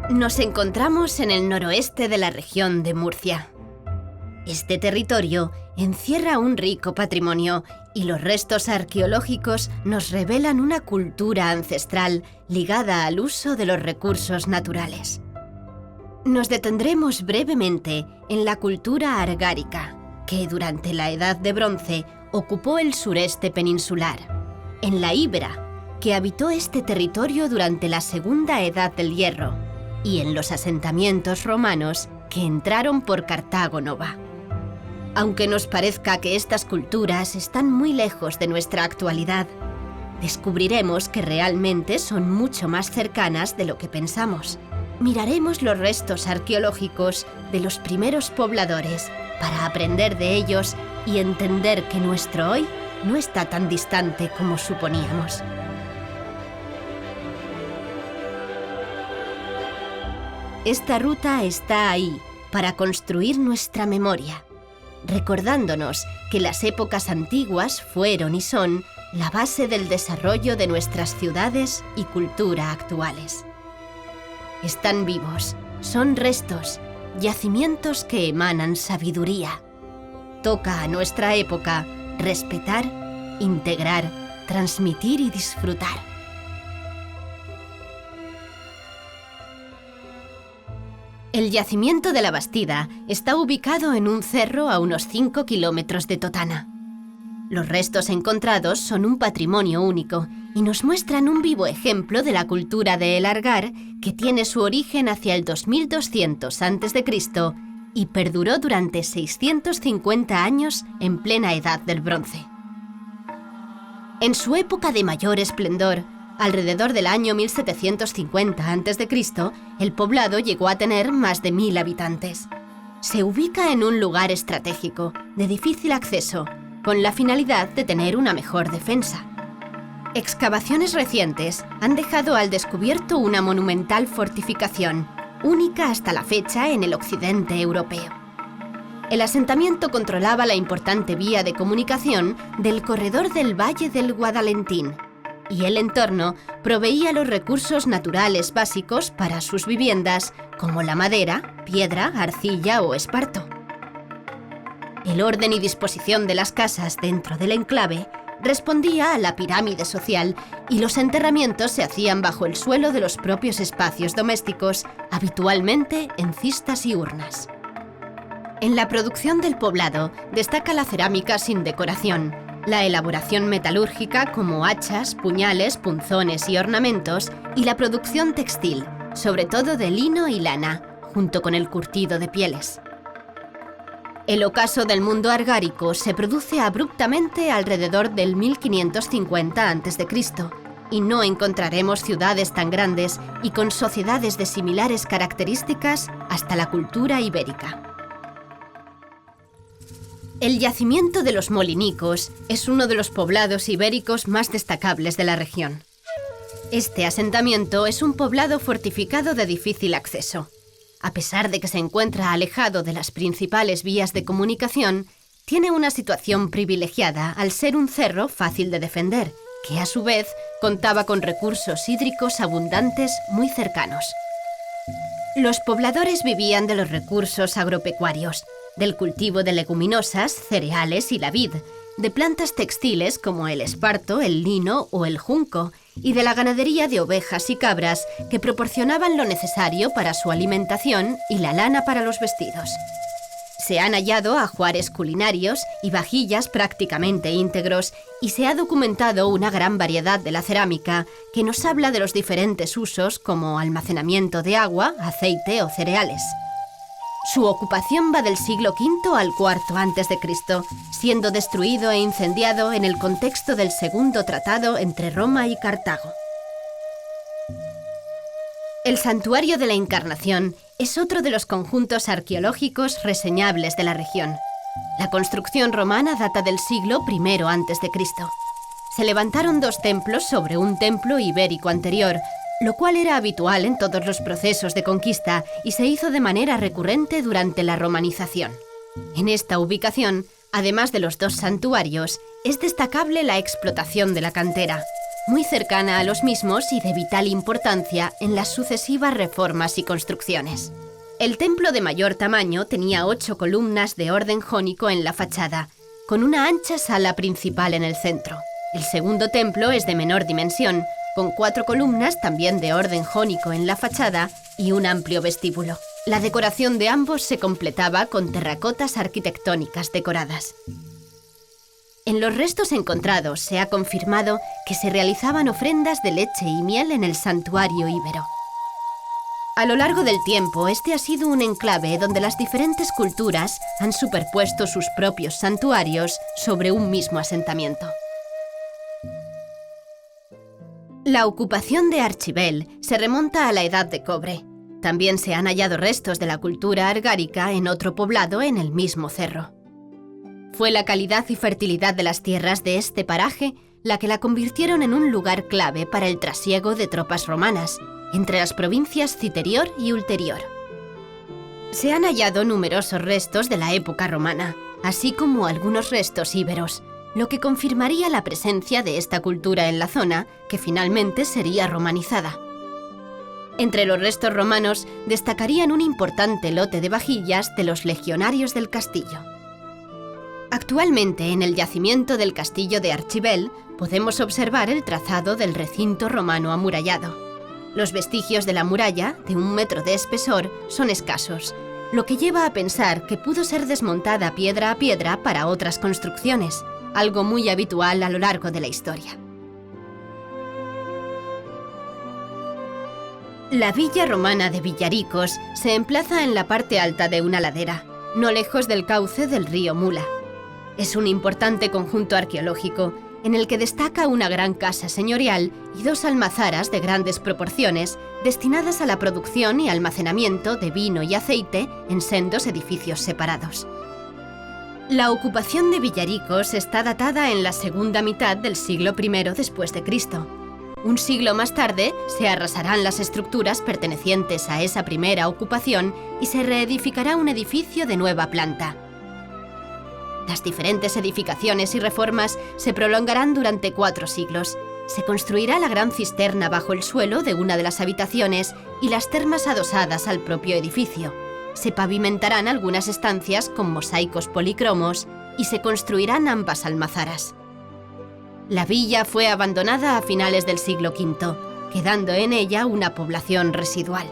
Nos encontramos en el noroeste de la región de Murcia. Este territorio encierra un rico patrimonio y los restos arqueológicos nos revelan una cultura ancestral ligada al uso de los recursos naturales. Nos detendremos brevemente en la cultura argárica, que durante la Edad de Bronce ocupó el sureste peninsular, en la Íbera, que habitó este territorio durante la Segunda Edad del Hierro, y en los asentamientos romanos que entraron por Cartago Nova. Aunque nos parezca que estas culturas están muy lejos de nuestra actualidad, descubriremos que realmente son mucho más cercanas de lo que pensamos. Miraremos los restos arqueológicos de los primeros pobladores para aprender de ellos y entender que nuestro hoy no está tan distante como suponíamos. Esta ruta está ahí para construir nuestra memoria, recordándonos que las épocas antiguas fueron y son la base del desarrollo de nuestras ciudades y cultura actuales. Están vivos, son restos, yacimientos que emanan sabiduría. Toca a nuestra época respetar, integrar, transmitir y disfrutar. El yacimiento de la Bastida está ubicado en un cerro a unos 5 kilómetros de Totana. Los restos encontrados son un patrimonio único y nos muestran un vivo ejemplo de la cultura de El Argar, que tiene su origen hacia el 2200 a.C. y perduró durante 650 años en plena Edad del Bronce. En su época de mayor esplendor, alrededor del año 1750 a.C., el poblado llegó a tener más de 1000 habitantes. Se ubica en un lugar estratégico, de difícil acceso, con la finalidad de tener una mejor defensa. Excavaciones recientes han dejado al descubierto una monumental fortificación, única hasta la fecha en el occidente europeo. El asentamiento controlaba la importante vía de comunicación del corredor del Valle del Guadalentín, y el entorno proveía los recursos naturales básicos para sus viviendas, como la madera, piedra, arcilla o esparto. El orden y disposición de las casas dentro del enclave respondía a la pirámide social y los enterramientos se hacían bajo el suelo de los propios espacios domésticos, habitualmente en cistas y urnas. En la producción del poblado destaca la cerámica sin decoración, la elaboración metalúrgica como hachas, puñales, punzones y ornamentos, y la producción textil, sobre todo de lino y lana, junto con el curtido de pieles. El ocaso del mundo argárico se produce abruptamente alrededor del 1550 a.C., y no encontraremos ciudades tan grandes y con sociedades de similares características hasta la cultura ibérica. El yacimiento de los Molinicos es uno de los poblados ibéricos más destacables de la región. Este asentamiento es un poblado fortificado de difícil acceso. A pesar de que se encuentra alejado de las principales vías de comunicación, tiene una situación privilegiada al ser un cerro fácil de defender, que a su vez contaba con recursos hídricos abundantes muy cercanos. Los pobladores vivían de los recursos agropecuarios, del cultivo de leguminosas, cereales y la vid, de plantas textiles como el esparto, el lino o el junco, y de la ganadería de ovejas y cabras que proporcionaban lo necesario para su alimentación y la lana para los vestidos. Se han hallado ajuares culinarios y vajillas prácticamente íntegros, y se ha documentado una gran variedad de la cerámica que nos habla de los diferentes usos como almacenamiento de agua, aceite o cereales. Su ocupación va del siglo V al IV a.C., siendo destruido e incendiado en el contexto del Segundo Tratado entre Roma y Cartago. El Santuario de la Encarnación es otro de los conjuntos arqueológicos reseñables de la región. La construcción romana data del siglo I a.C. Se levantaron 2 templos sobre un templo ibérico anterior, lo cual era habitual en todos los procesos de conquista y se hizo de manera recurrente durante la romanización. En esta ubicación, además de los 2 santuarios, es destacable la explotación de la cantera. muy cercana a los mismos y de vital importancia en las sucesivas reformas y construcciones. El templo de mayor tamaño tenía 8 columnas de orden jónico en la fachada, con una ancha sala principal en el centro. El segundo templo es de menor dimensión, con 4 columnas también de orden jónico en la fachada y un amplio vestíbulo. La decoración de ambos se completaba con terracotas arquitectónicas decoradas. En los restos encontrados se ha confirmado que se realizaban ofrendas de leche y miel en el santuario íbero. A lo largo del tiempo, este ha sido un enclave donde las diferentes culturas han superpuesto sus propios santuarios sobre un mismo asentamiento. La ocupación de Archibel se remonta a la Edad de Cobre. También se han hallado restos de la cultura argárica en otro poblado en el mismo cerro. Fue la calidad y fertilidad de las tierras de este paraje la que la convirtieron en un lugar clave para el trasiego de tropas romanas entre las provincias Citerior y Ulterior. Se han hallado numerosos restos de la época romana, así como algunos restos íberos, lo que confirmaría la presencia de esta cultura en la zona, que finalmente sería romanizada. Entre los restos romanos destacarían un importante lote de vajillas de los legionarios del castillo. Actualmente, en el yacimiento del castillo de Archibel, podemos observar el trazado del recinto romano amurallado. Los vestigios de la muralla, de 1 metro de espesor, son escasos, lo que lleva a pensar que pudo ser desmontada piedra a piedra para otras construcciones, algo muy habitual a lo largo de la historia. La villa romana de Villaricos se emplaza en la parte alta de una ladera, no lejos del cauce del río Mula. Es un importante conjunto arqueológico en el que destaca una gran casa señorial y 2 almazaras de grandes proporciones destinadas a la producción y almacenamiento de vino y aceite en sendos edificios separados. La ocupación de Villaricos está datada en la segunda mitad del siglo I después de Cristo. Un siglo más tarde se arrasarán las estructuras pertenecientes a esa primera ocupación y se reedificará un edificio de nueva planta. Las diferentes edificaciones y reformas se prolongarán durante 4 siglos. Se construirá la gran cisterna bajo el suelo de una de las habitaciones y las termas adosadas al propio edificio. Se pavimentarán algunas estancias con mosaicos policromos y se construirán ambas almazaras. La villa fue abandonada a finales del siglo V, quedando en ella una población residual.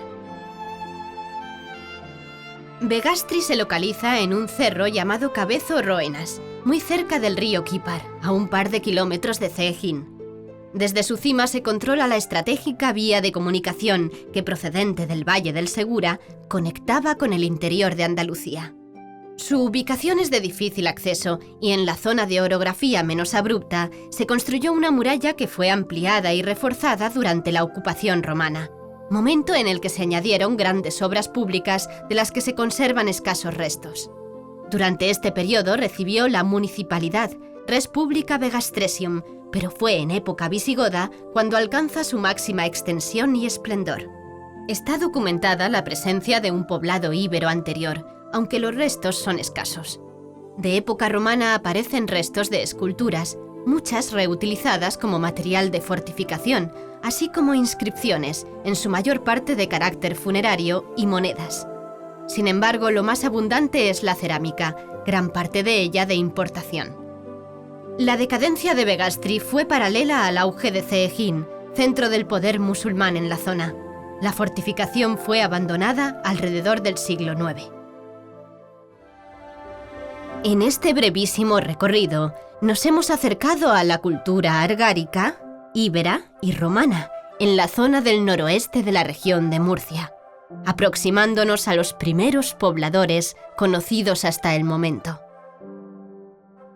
Begastri se localiza en un cerro llamado Cabezo Roenas, muy cerca del río Quípar, a un par de kilómetros de Ceejín. Desde su cima se controla la estratégica vía de comunicación que, procedente del Valle del Segura, conectaba con el interior de Andalucía. Su ubicación es de difícil acceso y en la zona de orografía menos abrupta se construyó una muralla que fue ampliada y reforzada durante la ocupación romana, momento en el que se añadieron grandes obras públicas de las que se conservan escasos restos. Durante este periodo recibió la municipalidad Res Publica Vegastresium, pero fue en época visigoda cuando alcanza su máxima extensión y esplendor. Está documentada la presencia de un poblado íbero anterior, aunque los restos son escasos. De época romana aparecen restos de esculturas, muchas reutilizadas como material de fortificación, así como inscripciones, en su mayor parte de carácter funerario, y monedas. Sin embargo, lo más abundante es la cerámica, gran parte de ella de importación. La decadencia de Begastri fue paralela al auge de Ceejín, centro del poder musulmán en la zona. La fortificación fue abandonada alrededor del siglo IX. En este brevísimo recorrido, nos hemos acercado a la cultura argárica, íbera y romana, en la zona del noroeste de la región de Murcia, aproximándonos a los primeros pobladores conocidos hasta el momento.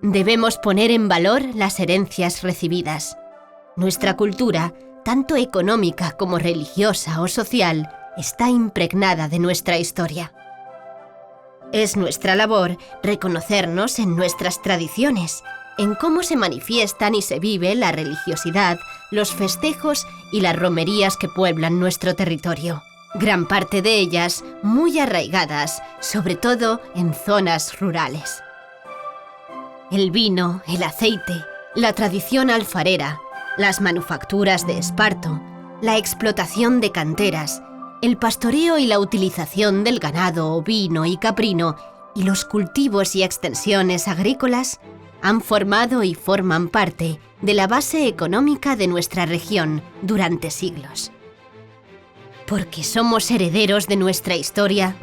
Debemos poner en valor las herencias recibidas. Nuestra cultura, tanto económica como religiosa o social, está impregnada de nuestra historia. Es nuestra labor reconocernos en nuestras tradiciones, en cómo se manifiestan y se vive la religiosidad, los festejos y las romerías que pueblan nuestro territorio. Gran parte de ellas muy arraigadas, sobre todo en zonas rurales. El vino, el aceite, la tradición alfarera, Las manufacturas de esparto, la explotación de canteras, el pastoreo y la utilización del ganado ovino y caprino y los cultivos y extensiones agrícolas han formado y forman parte de la base económica de nuestra región durante siglos. Porque somos herederos de nuestra historia,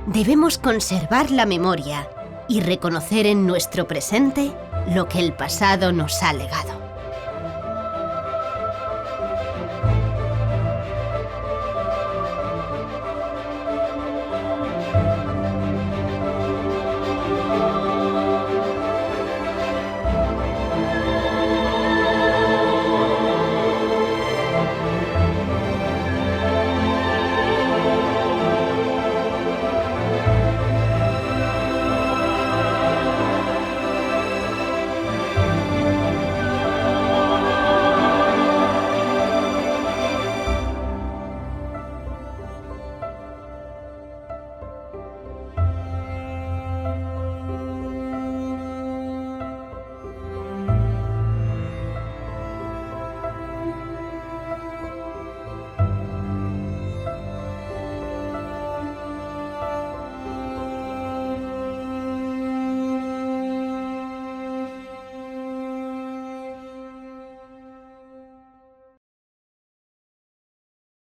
debemos conservar la memoria y reconocer en nuestro presente lo que el pasado nos ha legado.